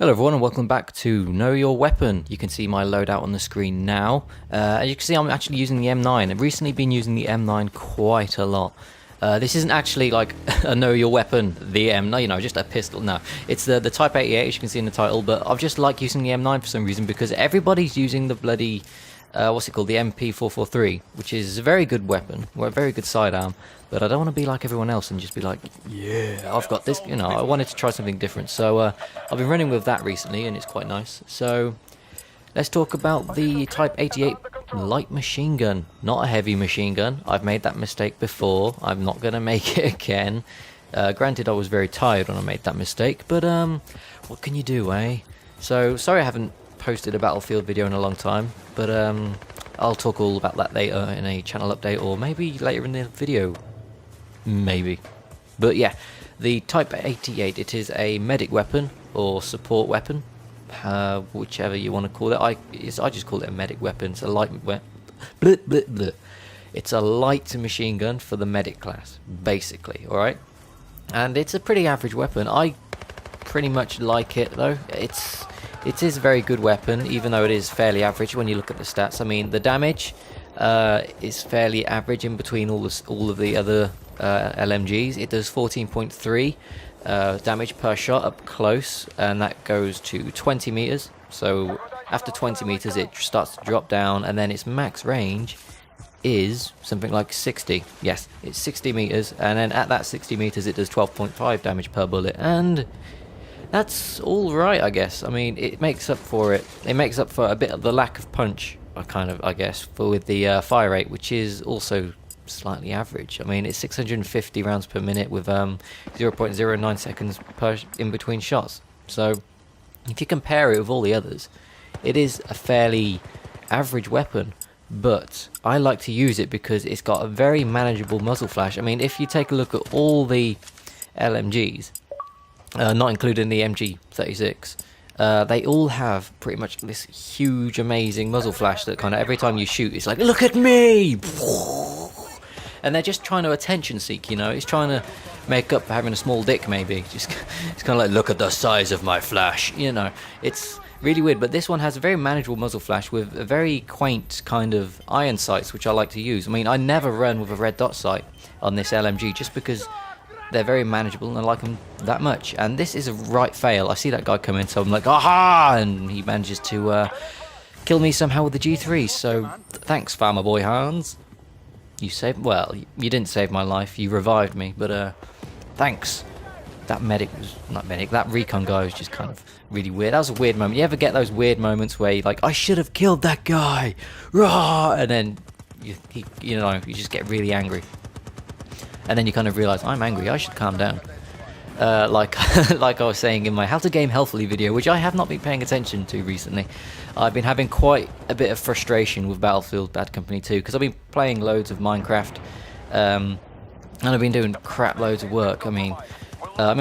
Hello everyone and welcome back to Know Your Weapon. You can see my loadout on the screen now. As you can see, I'm actually using the M9. I've recently been using the M9 quite a lot. This isn't actually like a Know Your Weapon, the M9, you know, just a pistol. No, it's the Type 88, as you can see in the title, but I've just like using the M9 for some reason because everybody's using the bloody, what's it called, the MP443, which is a very good weapon, a very good sidearm, but I don't want to be like everyone else and just be like, yeah, I've got this, you know, I wanted to try something different, so I've been running with that recently and it's quite nice. So let's talk about the Type 88 light machine gun, not a heavy machine gun. I've made that mistake before, I'm not going to make it again. Granted, I was very tired when I made that mistake, but what can you do, eh? So, sorry I haven't posted a Battlefield video in a long time, but I'll talk all about that later in a channel update, or maybe later in the video, maybe. But yeah, the Type 88, it is a medic weapon, or support weapon, whichever you want to call it. I just call it a medic weapon. It's a light It's a light machine gun for the medic class, basically, alright? And it's a pretty average weapon. I pretty much like it, though. It is a very good weapon, even though it is fairly average when you look at the stats. I mean, the damage is fairly average in between all of the other LMGs. It does 14.3 damage per shot up close, and that goes to 20 meters. So after 20 meters, it starts to drop down, and then its max range is something like 60. Yes, it's 60 meters, and then at that 60 meters, it does 12.5 damage per bullet, and that's all right, I guess. I mean, it makes up for it. It makes up for a bit of the lack of punch, I guess, with the fire rate, which is also slightly average. I mean, it's 650 rounds per minute with 0.09 seconds in between shots. So, if you compare it with all the others, it is a fairly average weapon. But I like to use it because it's got a very manageable muzzle flash. I mean, if you take a look at all the LMGs, not including the MG36, they all have pretty much this huge, amazing muzzle flash that kind of every time you shoot, it's like, look at me! And they're just trying to attention seek, you know? It's trying to make up for having a small dick, maybe. It's kind of like, look at the size of my flash, you know? It's really weird, but this one has a very manageable muzzle flash with a very quaint kind of iron sights, which I like to use. I mean, I never run with a red dot sight on this LMG just because they're very manageable and I like them that much. And this is a right fail. I see that guy come in, so I'm like, aha! And he manages to kill me somehow with the G3. So thanks, Farmer Boy Hans. You saved, well, you didn't save my life. You revived me, but thanks. That medic was not medic. That recon guy was just kind of really weird. That was a weird moment. You ever get those weird moments where you're like, I should have killed that guy, rah! And then you know, you just get really angry. And then you kind of realise, I'm angry, I should calm down. Like like I was saying in my How to Game Healthily video, which I have not been paying attention to recently. I've been having quite a bit of frustration with Battlefield Bad Company 2, because I've been playing loads of Minecraft, and I've been doing crap loads of work. I mean, I'm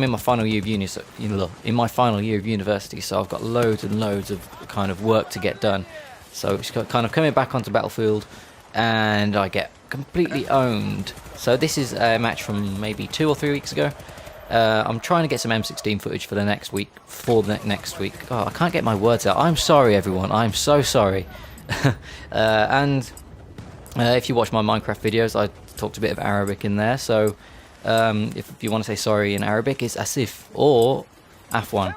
in my final year of uni, so, you know, in my final year of university, so I've got loads and loads of kind of work to get done. So it's kind of coming back onto Battlefield, and I get completely owned. So this is a match from maybe 2 or 3 weeks ago. I'm trying to get some M16 footage for the next week. Oh, I can't get my words out. I'm sorry, everyone. I'm so sorry. And if you watch my Minecraft videos, I talked a bit of Arabic in there. So if you want to say sorry in Arabic, it's asif or afwan.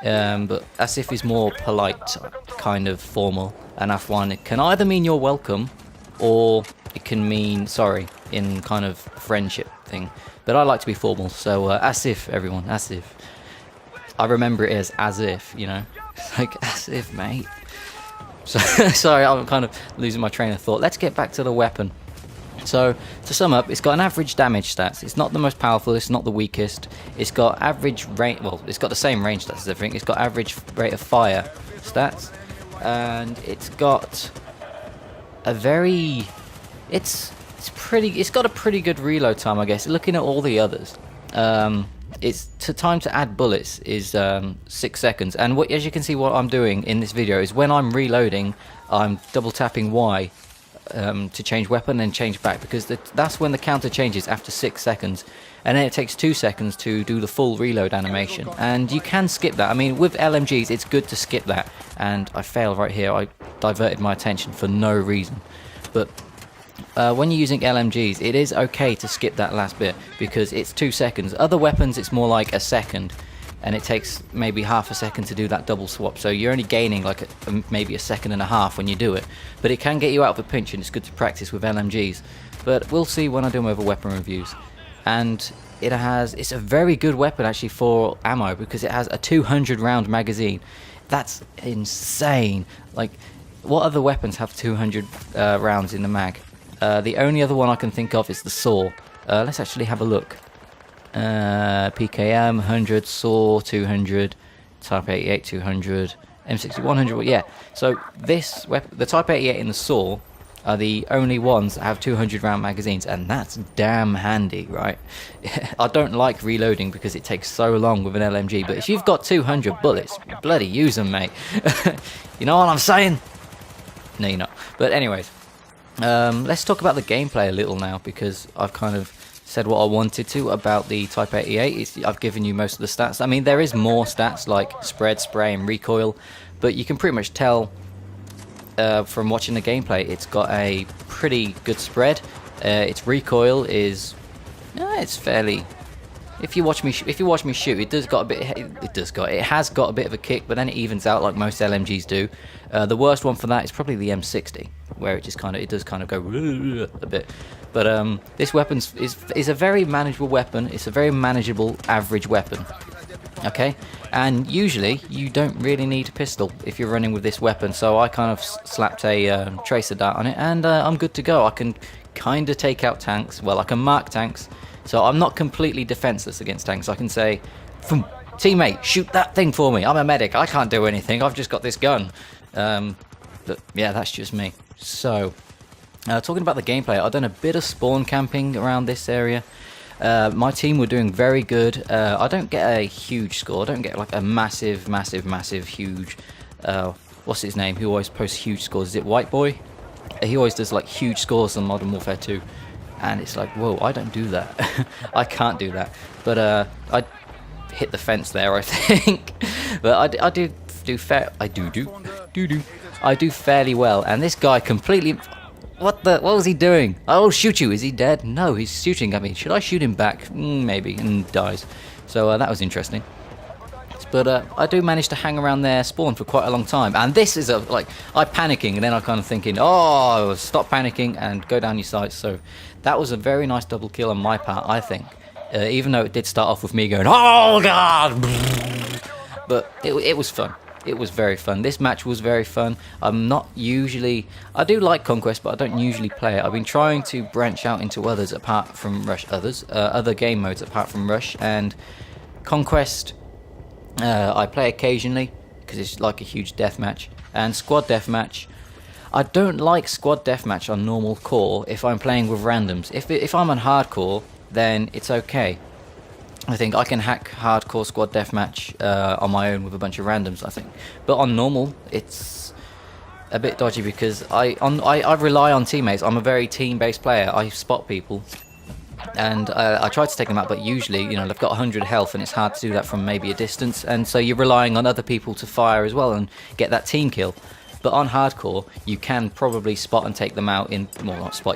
But asif is more polite, kind of formal, and afwan, it can either mean you're welcome or it can mean sorry in kind of friendship thing. But I like to be formal, so asif, everyone, asif. I remember it as if, you know. It's like, asif, mate. So, sorry, I'm kind of losing my train of thought. Let's get back to the weapon. So, to sum up, it's got an average damage stats. It's not the most powerful, it's not the weakest. It's got average range, well, it's got the same range stats as everything. It's got average rate of fire stats. And it's got a very... It's got a pretty good reload time, I guess. Looking at all the others, time to add bullets is 6 seconds. And as you can see, what I'm doing in this video is when I'm reloading, I'm double tapping Y to change weapon and change back, because that's when the counter changes after 6 seconds, and then it takes 2 seconds to do the full reload animation. And you can skip that. I mean, with LMGs, it's good to skip that. And I failed right here. I diverted my attention for no reason. But when you're using LMGs, it is okay to skip that last bit, because it's 2 seconds. Other weapons, it's more like a second, and it takes maybe half a second to do that double swap. So you're only gaining like maybe a second and a half when you do it. But it can get you out of a pinch, and it's good to practice with LMGs. But we'll see when I do my other weapon reviews. And it's a very good weapon actually for ammo, because it has a 200 round magazine. That's insane. Like, what other weapons have 200 rounds in the mag? The only other one I can think of is the saw. Let's actually have a look. PKM 100, saw 200, Type 88 200, M60 100. Yeah. So this weapon, the Type 88 and the saw, are the only ones that have 200 round magazines, and that's damn handy, right? I don't like reloading because it takes so long with an LMG, but if you've got 200 bullets, bloody use them, mate. You know what I'm saying? No, you're not. But anyways, let's talk about the gameplay a little now, because I've kind of said what I wanted to about the Type 88. I've given you most of the stats. I mean, there is more stats like spread, spray, and recoil, but you can pretty much tell from watching the gameplay, it's got a pretty good spread. Its recoil is, it's fairly. If you watch me shoot, it has got a bit of a kick, but then it evens out like most LMGs do. The worst one for that is probably the M60, where it does kind of go a bit. But this weapon is a very manageable weapon. It's a very manageable average weapon. Okay, and usually you don't really need a pistol if you're running with this weapon. So I kind of slapped a tracer dart on it, and I'm good to go. I can kind of take out tanks. Well, I can mark tanks. So I'm not completely defenseless against tanks. I can say, teammate, shoot that thing for me. I'm a medic. I can't do anything. I've just got this gun. But yeah, that's just me. So, talking about the gameplay, I've done a bit of spawn camping around this area. My team were doing very good. I don't get a huge score. I don't get like a massive, huge... what's his name? Who always posts huge scores? Is it White Boy? He always does like huge scores on Modern Warfare 2. And it's like, whoa, I don't do that. I can't do that. But I hit the fence there, I think. But I do fairly well. And this guy completely... What was he doing? I'll shoot you. Is he dead? No, he's shooting at me. Should I shoot him back? Maybe. And dies. So that was interesting. But I do manage to hang around their spawn for quite a long time. And this is I'm panicking, and then I'm kind of thinking, oh, stop panicking and go down your sights. So that was a very nice double kill on my part, I think. Even though it did start off with me going, oh god! But it was fun. It was very fun. This match was very fun. I do like Conquest, but I don't usually play it. I've been trying to branch out into others apart from Rush, other game modes apart from Rush, and Conquest I play occasionally because it's like a huge deathmatch. And squad deathmatch, I don't like squad deathmatch on normal core if I'm playing with randoms. If I'm on hardcore, then it's okay. I think I can hack hardcore squad deathmatch on my own with a bunch of randoms, I think. But on normal, it's a bit dodgy because I rely on teammates. I'm a very team-based player. I spot people, and I try to take them out, but usually, they've got 100 health, and it's hard to do that from maybe a distance. And so you're relying on other people to fire as well and get that team kill. But on hardcore, you can probably spot and take them out you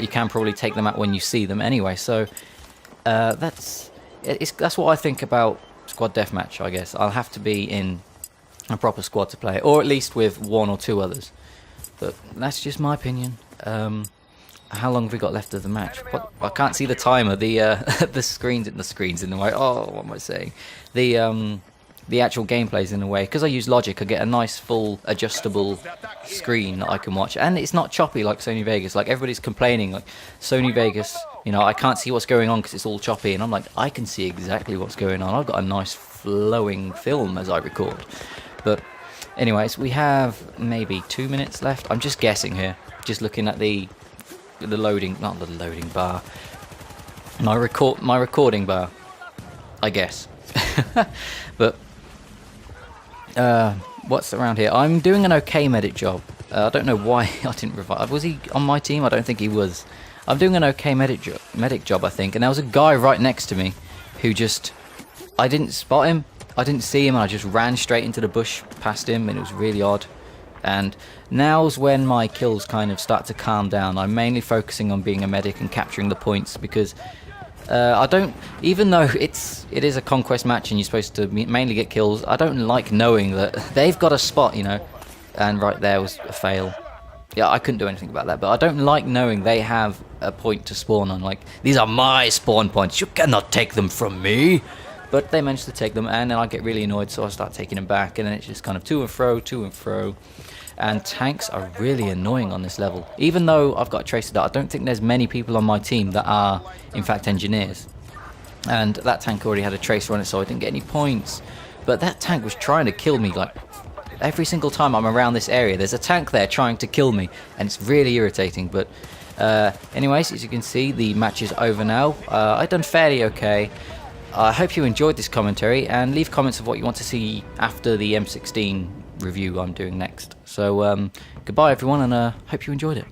can probably take them out when you see them anyway. So that's what I think about squad deathmatch, I guess. I'll have to be in a proper squad to play, or at least with one or two others. But that's just my opinion. How long have we got left of the match? I can't see the timer. The screen's in the way. Oh, what am I saying? The actual gameplay's in the way. Because I use Logic, I get a nice full adjustable screen that I can watch. And it's not choppy like Sony Vegas. Like, everybody's complaining, like, Sony Vegas, I can't see what's going on because it's all choppy. And I'm like, I can see exactly what's going on. I've got a nice flowing film as I record. But anyways, we have maybe 2 minutes left. I'm just guessing here. Just looking at the loading, not the loading bar. My recording bar, I guess. But what's around here? I'm doing an okay medic job. I don't know why I didn't revive. Was he on my team? I don't think he was. I'm doing an okay medic job, I think. And there was a guy right next to me who just... I didn't spot him. I didn't see him. And I just ran straight into the bush past him. And it was really odd. And now's when my kills kind of start to calm down. I'm mainly focusing on being a medic and capturing the points. Because I don't... Even though it is a conquest match and you're supposed to mainly get kills, I don't like knowing that they've got a spot, you know. And right there was a fail. Yeah, I couldn't do anything about that, but I don't like knowing they have a point to spawn on. Like, these are my spawn points, you cannot take them from me. But they managed to take them, and then I get really annoyed, so I start taking them back, and then it's just kind of to and fro. And tanks are really annoying on this level. Even though I've got a tracer dart, I don't think there's many people on my team that are, in fact, engineers. And that tank already had a tracer on it, so I didn't get any points. But that tank was trying to kill me, like... Every single time I'm around this area, there's a tank there trying to kill me, and it's really irritating. But anyways, as you can see, the match is over now. I've done fairly okay. I hope you enjoyed this commentary, and leave comments of what you want to see after the M16 review I'm doing next. So goodbye everyone, and hope you enjoyed it.